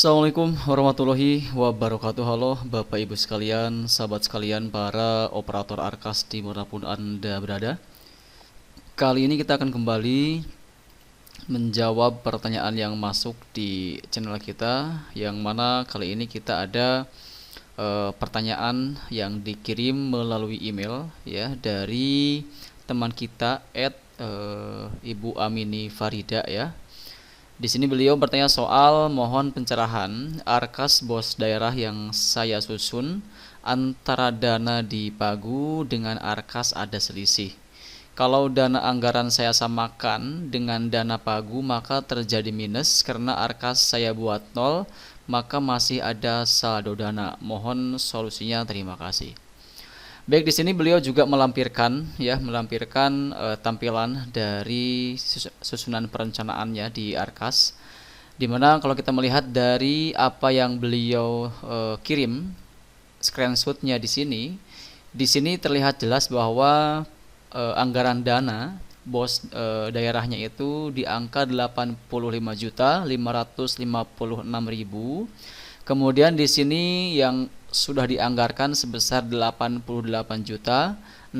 Assalamualaikum warahmatullahi wabarakatuh. Halo Bapak Ibu sekalian, sahabat sekalian, para operator Arkas dimanapun Anda berada. Kali ini kita akan kembali menjawab pertanyaan yang masuk di channel kita, yang mana kali ini kita ada pertanyaan yang dikirim melalui email ya dari teman kita Ibu Amini Farida ya. Di sini beliau bertanya soal mohon pencerahan Arkas bos daerah yang saya susun antara dana di Pagu dengan Arkas ada selisih. Kalau dana anggaran saya samakan dengan dana Pagu maka terjadi minus karena Arkas saya buat nol, maka masih ada saldo dana. Mohon solusinya, terima kasih. Baik, di sini beliau juga melampirkan tampilan dari susunan perencanaannya di Arkas. Dimana kalau kita melihat dari apa yang beliau kirim screenshotnya di sini terlihat jelas bahwa anggaran dana bos daerahnya itu di angka 85.556.000. Kemudian di sini yang sudah dianggarkan sebesar 88.658.000.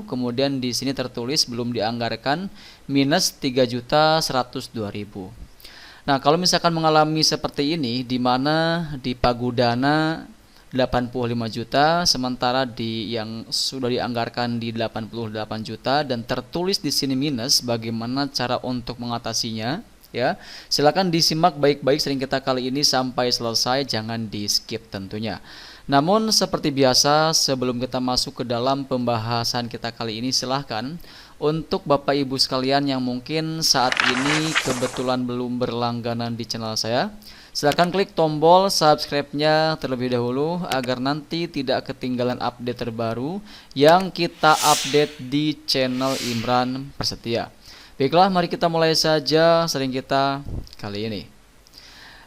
Kemudian di sini tertulis belum dianggarkan minus 3.102.000. Nah, kalau misalkan mengalami seperti ini, di mana di pagu dana 85 juta sementara di yang sudah dianggarkan di 88 juta dan tertulis di sini minus, bagaimana cara untuk mengatasinya? Ya, silakan disimak baik-baik sering kita kali ini sampai selesai, jangan di skip tentunya. Namun seperti biasa, sebelum kita masuk ke dalam pembahasan kita kali ini, silahkan untuk Bapak Ibu sekalian yang mungkin saat ini kebetulan belum berlangganan di channel saya, silahkan klik tombol subscribe-nya terlebih dahulu agar nanti tidak ketinggalan update terbaru yang kita update di channel Imran Prasetya. Baiklah, mari kita mulai saja sharing kita kali ini.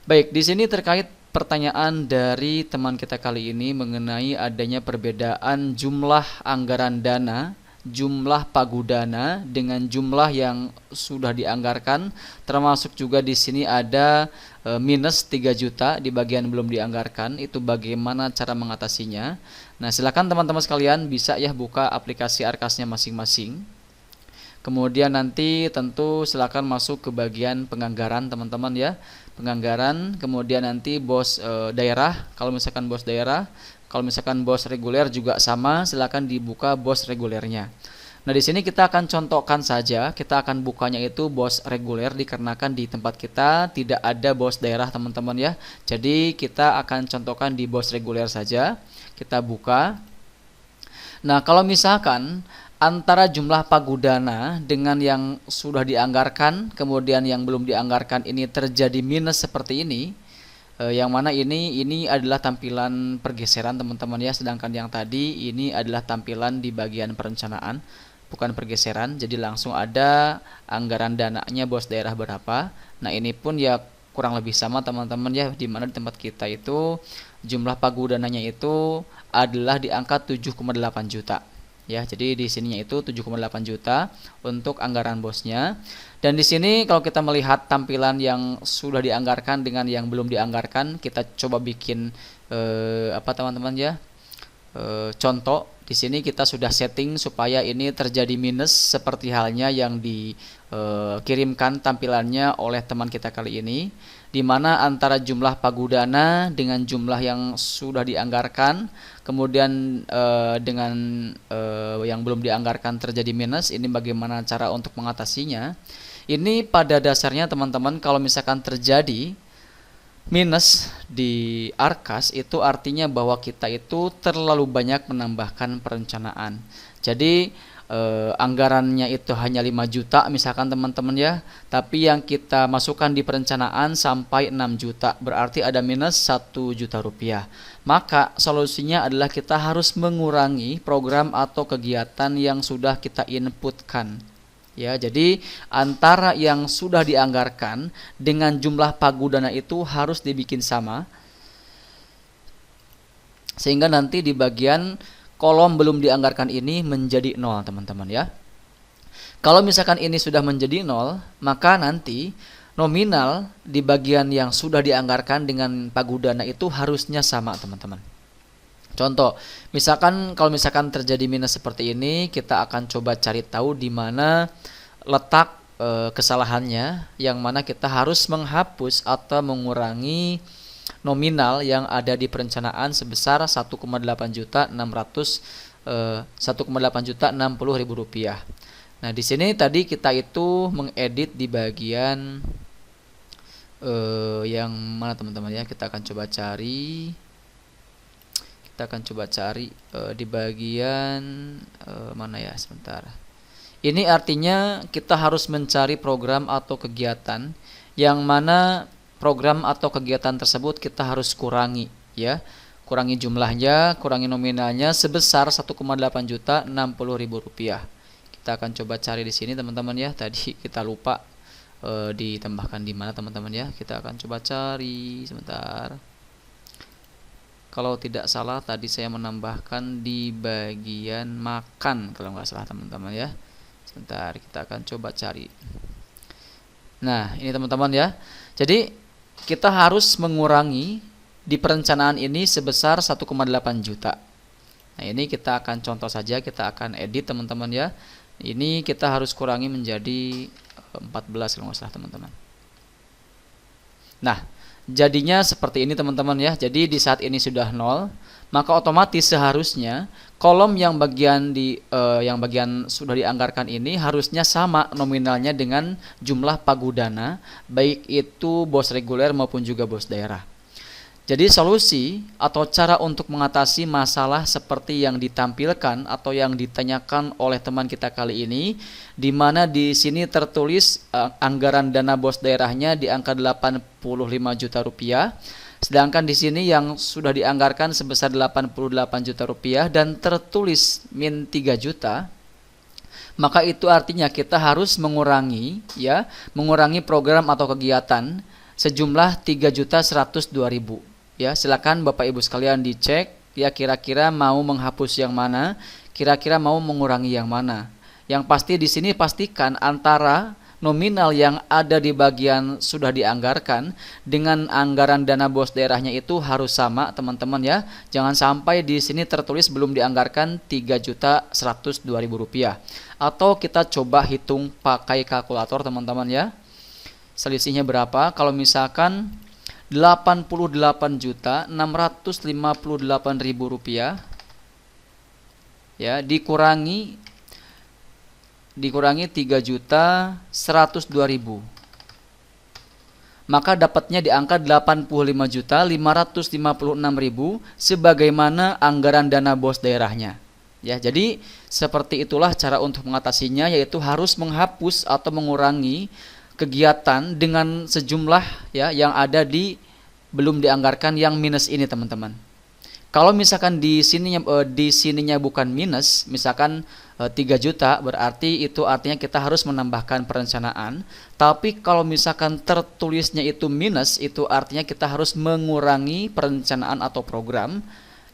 Baik, di sini terkait pertanyaan dari teman kita kali ini mengenai adanya perbedaan jumlah anggaran dana, jumlah pagu dana dengan jumlah yang sudah dianggarkan, termasuk juga di sini ada minus 3 juta di bagian belum dianggarkan. Itu bagaimana cara mengatasinya? Nah, silakan teman-teman sekalian bisa ya buka aplikasi Arkasnya masing-masing. Kemudian nanti tentu silakan masuk ke bagian penganggaran teman-teman ya. Penganggaran, kemudian nanti bos daerah, kalau misalkan bos daerah, kalau misalkan bos reguler juga sama, silakan dibuka bos regulernya. Nah, di sini kita akan contohkan saja, kita akan bukanya itu bos reguler dikarenakan di tempat kita tidak ada bos daerah teman-teman ya. Jadi kita akan contohkan di bos reguler saja. Kita buka. Nah, kalau misalkan antara jumlah pagu dana dengan yang sudah dianggarkan kemudian yang belum dianggarkan ini terjadi minus seperti ini, yang mana ini adalah tampilan pergeseran teman-teman ya, sedangkan yang tadi ini adalah tampilan di bagian perencanaan, bukan pergeseran. Jadi langsung ada anggaran dananya bos daerah berapa. Nah, ini pun ya kurang lebih sama teman-teman ya, di mana di tempat kita itu jumlah pagu dananya itu adalah di angka 7,8 juta. Ya, jadi di sininya itu 7,8 juta untuk anggaran bosnya. Dan di sini kalau kita melihat tampilan yang sudah dianggarkan dengan yang belum dianggarkan, kita coba bikin teman-teman ya. Contoh di sini kita sudah setting supaya ini terjadi minus seperti halnya yang dikirimkan tampilannya oleh teman kita kali ini, di mana antara jumlah pagu dana dengan jumlah yang sudah dianggarkan kemudian dengan yang belum dianggarkan terjadi minus. Ini bagaimana cara untuk mengatasinya? Ini pada dasarnya teman-teman, kalau misalkan terjadi minus di Arkas itu artinya bahwa kita itu terlalu banyak menambahkan perencanaan. Jadi anggarannya itu hanya 5 juta misalkan teman-teman ya, tapi yang kita masukkan di perencanaan sampai 6 juta, berarti ada minus 1 juta rupiah. Maka solusinya adalah kita harus mengurangi program atau kegiatan yang sudah kita inputkan. Ya, jadi antara yang sudah dianggarkan dengan jumlah pagu dana itu harus dibikin sama, sehingga nanti di bagian kolom belum dianggarkan ini menjadi 0 teman-teman ya. Kalau misalkan ini sudah menjadi 0, maka nanti nominal di bagian yang sudah dianggarkan dengan pagudana itu harusnya sama, teman-teman. Contoh, kalau misalkan terjadi minus seperti ini, kita akan coba cari tahu di mana letak kesalahannya, yang mana kita harus menghapus atau mengurangi nominal yang ada di perencanaan sebesar 1,8 juta 60.000 rupiah. Nah, di sini tadi kita itu mengedit di bagian yang mana, teman-teman ya? Kita akan coba cari di bagian mana ya, sebentar. Ini artinya kita harus mencari program atau kegiatan yang mana program atau kegiatan tersebut kita harus kurangi, ya. Kurangi jumlahnya, kurangi nominalnya sebesar 1,8 juta 60.000 rupiah. Kita akan coba cari di sini, teman-teman ya. Tadi kita lupa ditambahkan di mana, teman-teman ya. Kita akan coba cari sebentar. Kalau tidak salah tadi saya menambahkan di bagian makan, kalau nggak salah, teman-teman ya. Sebentar, kita akan coba cari. Nah, ini teman-teman ya. Jadi kita harus mengurangi di perencanaan ini sebesar 1,8 juta. Nah, ini kita akan contoh saja, kita akan edit, teman-teman ya. Ini kita harus kurangi menjadi 14 kalau nggak salah, teman-teman. Nah, jadinya seperti ini, teman-teman ya. Jadi di saat ini sudah 0, maka otomatis seharusnya kolom yang bagian sudah dianggarkan ini harusnya sama nominalnya dengan jumlah pagudana, baik itu bos reguler maupun juga bos daerah. Jadi solusi atau cara untuk mengatasi masalah seperti yang ditampilkan atau yang ditanyakan oleh teman kita kali ini, di mana di sini tertulis anggaran dana bos daerahnya di angka 85 juta rupiah, sedangkan di sini yang sudah dianggarkan sebesar 88 juta rupiah dan tertulis min 3 juta. Maka itu artinya kita harus mengurangi program atau kegiatan sejumlah 3.102.000. Ya, silakan Bapak Ibu sekalian dicek ya, kira-kira mau menghapus yang mana, kira-kira mau mengurangi yang mana. Yang pasti di sini pastikan antara nominal yang ada di bagian sudah dianggarkan dengan anggaran dana bos daerahnya itu harus sama, teman-teman ya. Jangan sampai di sini tertulis belum dianggarkan 3.102.000 rupiah. Atau kita coba hitung pakai kalkulator, teman-teman ya. Selisihnya berapa? Kalau misalkan 88.658.000 rupiah ya, dikurangi 3.102.000, maka dapatnya di angka 85.556.000 sebagaimana anggaran dana bos daerahnya. Ya, jadi seperti itulah cara untuk mengatasinya, yaitu harus menghapus atau mengurangi kegiatan dengan sejumlah ya yang ada di belum dianggarkan yang minus ini, teman-teman. Kalau misalkan di sininya bukan minus, misalkan 3 juta, berarti itu artinya kita harus menambahkan perencanaan. Tapi kalau misalkan tertulisnya itu minus, itu artinya kita harus mengurangi perencanaan atau program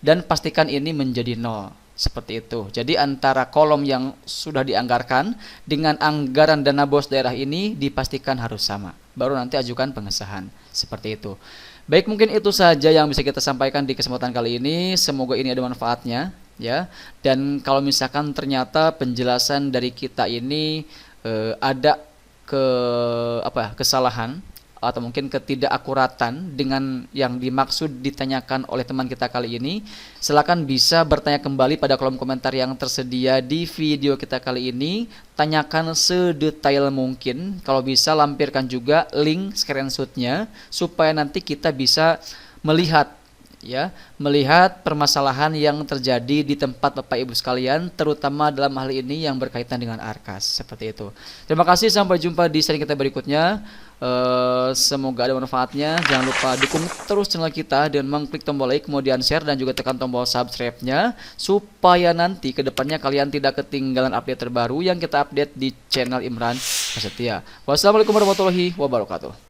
dan pastikan ini menjadi 0. Seperti itu. Jadi antara kolom yang sudah dianggarkan dengan anggaran dana bos daerah ini dipastikan harus sama. Baru nanti ajukan pengesahan. Seperti itu. Baik, mungkin itu saja yang bisa kita sampaikan di kesempatan kali ini. Semoga ini ada manfaatnya ya. Dan kalau misalkan ternyata penjelasan dari kita ini ada kesalahan atau mungkin ketidakakuratan dengan yang dimaksud ditanyakan oleh teman kita kali ini, silakan bisa bertanya kembali pada kolom komentar yang tersedia di video kita kali ini. Tanyakan sedetail mungkin, kalau bisa lampirkan juga link screenshotnya supaya nanti kita bisa melihat permasalahan yang terjadi di tempat Bapak Ibu sekalian, terutama dalam hal ini yang berkaitan dengan Arkas. Seperti itu. Terima kasih, sampai jumpa di sharing kita berikutnya. Semoga ada manfaatnya. Jangan lupa dukung terus channel kita dengan mengklik tombol like, kemudian share dan juga tekan tombol subscribe-nya supaya nanti kedepannya kalian tidak ketinggalan update terbaru yang kita update di channel Imran Prasetya. Wassalamualaikum warahmatullahi wabarakatuh.